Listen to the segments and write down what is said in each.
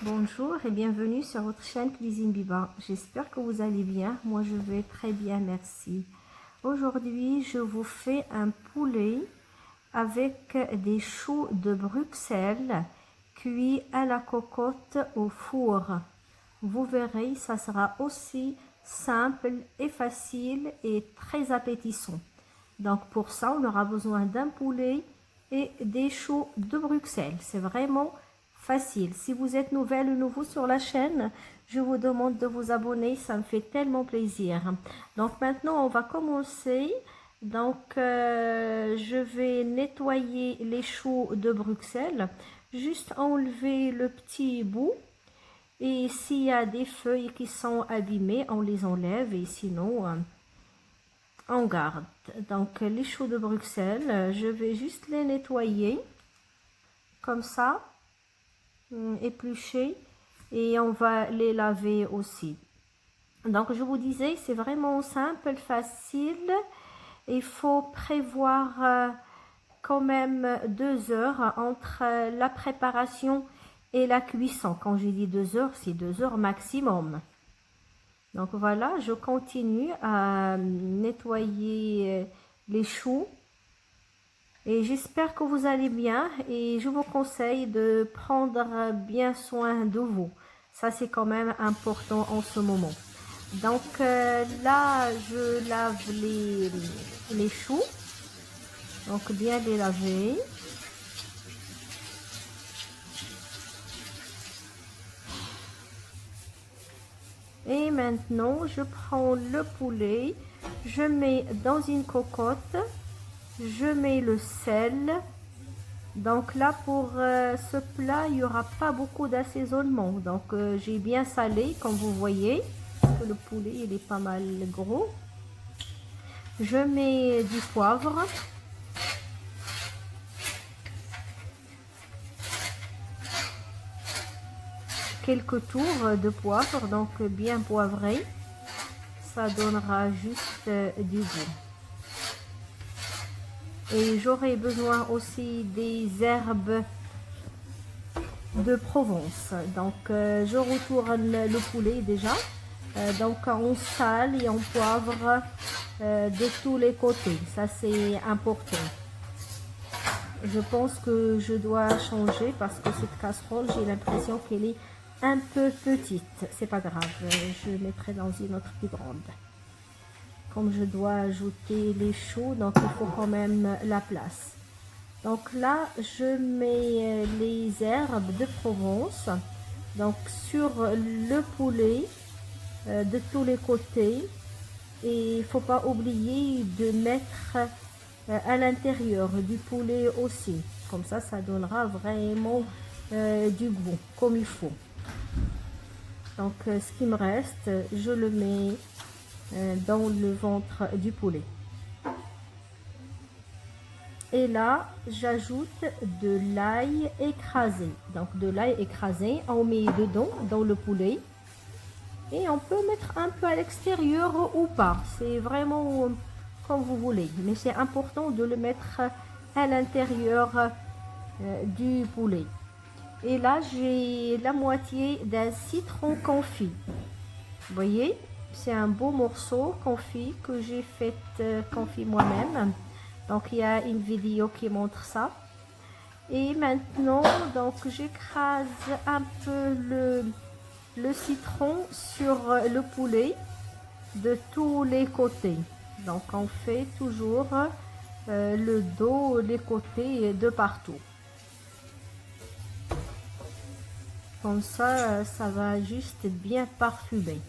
Bonjour et bienvenue sur votre chaîne Cuisine Biba. J'espère que vous allez bien. Moi, je vais très bien, merci. Aujourd'hui, je vous fais un poulet avec des choux de Bruxelles cuits à la cocotte au four. Vous verrez, ça sera aussi simple et facile et très appétissant. Donc pour ça, on aura besoin d'un poulet et des choux de Bruxelles. C'est vraiment facile. Si vous êtes nouvelle ou nouveau sur la chaîne, je vous demande de vous abonner, ça me fait tellement plaisir. Donc maintenant, on va commencer. Donc je vais nettoyer les choux de Bruxelles, juste enlever le petit bout. Et s'il y a des feuilles qui sont abîmées, on les enlève et sinon on garde. Donc les choux de Bruxelles, je vais juste les nettoyer comme ça, éplucher, et on va les laver aussi. Donc je vous disais, c'est vraiment simple, facile. Il faut prévoir quand même 2 heures entre la préparation et la cuisson. Quand je dis 2 heures, c'est 2 heures maximum. Donc voilà, je continue à nettoyer les choux. Et j'espère que vous allez bien et je vous conseille de prendre bien soin de vous. Ça, c'est quand même important en ce moment. Donc là, je lave les choux. Donc bien les laver. Et maintenant, je prends le poulet. Je mets dans une cocotte. Je mets le sel. Donc là, pour ce plat, il n'y aura pas beaucoup d'assaisonnement. Donc j'ai bien salé, comme vous voyez. Le poulet, il est pas mal gros. Je mets du poivre. Quelques tours de poivre, donc bien poivré. Ça donnera juste du goût. Et j'aurai besoin aussi des herbes de Provence. Donc je retourne le poulet déjà. Donc on sale et on poivre de tous les côtés. Ça c'est important. Je pense que je dois changer parce que cette casserole, j'ai l'impression qu'elle est un peu petite. C'est pas grave, je mettrai dans une autre plus grande. Comme je dois ajouter les choux, donc il faut quand même la place. Donc là, je mets les herbes de Provence, donc sur le poulet de tous les côtés. Et il ne faut pas oublier de mettre à l'intérieur du poulet aussi. Comme ça donnera vraiment du goût, comme il faut. Donc ce qui me reste, je le mets dans le ventre du poulet. Et là, j'ajoute de l'ail écrasé. Donc de l'ail écrasé, on met dedans, dans le poulet. Et on peut mettre un peu à l'extérieur ou pas. C'est vraiment comme vous voulez. Mais c'est important de le mettre à l'intérieur du poulet. Et là, j'ai la moitié d'un citron confit. Vous voyez, c'est un beau morceau confit que j'ai fait confit moi-même. Donc, il y a une vidéo qui montre ça. Et maintenant, donc, j'écrase un peu le citron sur le poulet de tous les côtés. Donc, on fait toujours le dos, les côtés, de partout. Comme ça, ça va juste bien parfumer.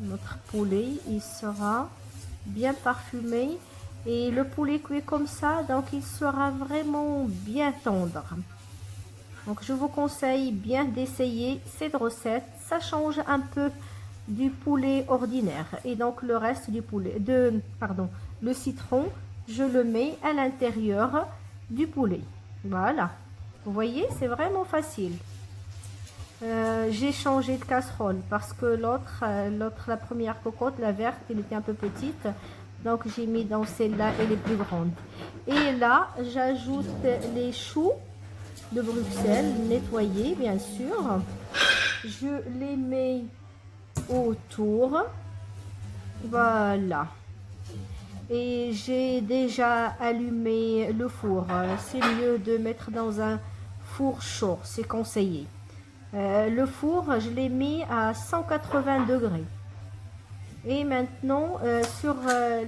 Notre poulet, il sera bien parfumé. Et le poulet cuit comme ça, donc il sera vraiment bien tendre. Donc je vous conseille bien d'essayer cette recette. Ça change un peu du poulet ordinaire. Et donc le reste du poulet, le citron, je le mets à l'intérieur du poulet. Voilà. Vous voyez, c'est vraiment facile. J'ai changé de casserole parce que la première cocotte, la verte, elle était un peu petite. Donc j'ai mis dans celle-là, elle est plus grande. Et là, j'ajoute les choux de Bruxelles, nettoyés bien sûr. Je les mets autour. Voilà. Et j'ai déjà allumé le four. C'est mieux de mettre dans un four chaud, c'est conseillé. Le four, je l'ai mis à 180 degrés. Et maintenant, sur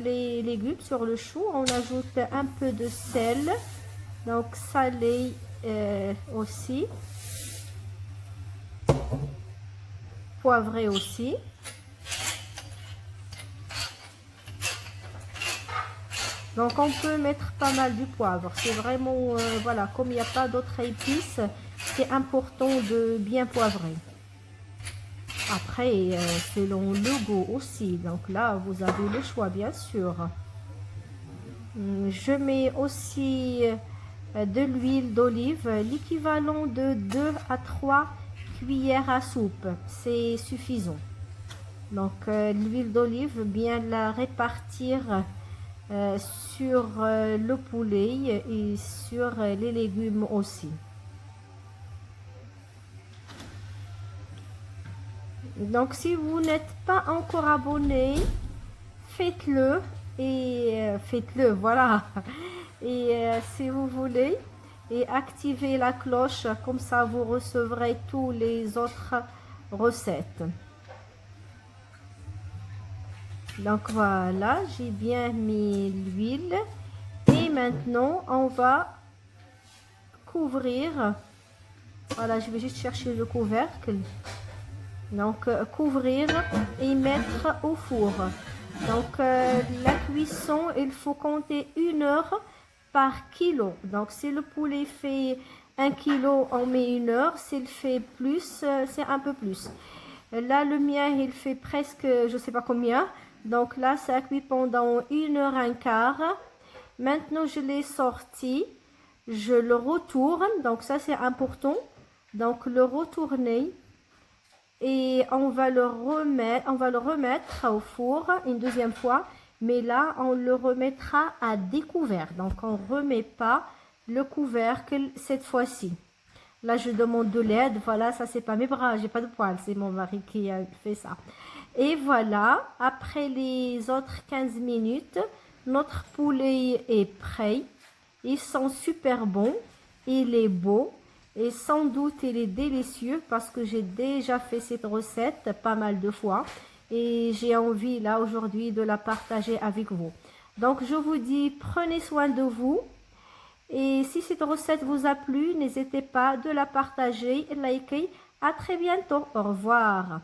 les légumes, sur le chou, on ajoute un peu de sel. Donc salé aussi. Poivré aussi. Donc on peut mettre pas mal du poivre. C'est vraiment, voilà, comme il n'y a pas d'autres épices, c'est important de bien poivrer. Après, selon le goût aussi. Donc là, vous avez le choix, bien sûr. Je mets aussi de l'huile d'olive, l'équivalent de 2 à 3 cuillères à soupe. C'est suffisant. Donc l'huile d'olive, bien la répartir sur le poulet et sur les légumes aussi. Donc si vous n'êtes pas encore abonné, faites-le et faites-le, voilà. Et si vous voulez, et activez la cloche, comme ça vous recevrez tous les autres recettes. Donc voilà, j'ai bien mis l'huile et maintenant on va couvrir. Voilà, je vais juste chercher le couvercle. Donc couvrir et mettre au four. Donc la cuisson, il faut compter 1 heure par kilo. Donc si le poulet fait 1 kilo, on met 1 heure. S'il fait plus, c'est un peu plus. Là le mien, il fait presque, je sais pas combien. Donc là ça cuit pendant 1 heure un quart. Maintenant je l'ai sorti, je le retourne. Donc ça c'est important. Donc le retourner. Et on va le remettre au four une deuxième fois, mais là on le remettra à découvert. Donc on ne remet pas le couvercle cette fois-ci. Là je demande de l'aide, voilà, ça c'est pas mes bras, j'ai pas de poils, c'est mon mari qui a fait ça. Et voilà, après les autres 15 minutes, notre poulet est prêt. Ils sont super bons, il est beau. Et sans doute, il est délicieux parce que j'ai déjà fait cette recette pas mal de fois. Et j'ai envie là aujourd'hui de la partager avec vous. Donc je vous dis, prenez soin de vous. Et si cette recette vous a plu, n'hésitez pas de la partager et liker. À très bientôt. Au revoir.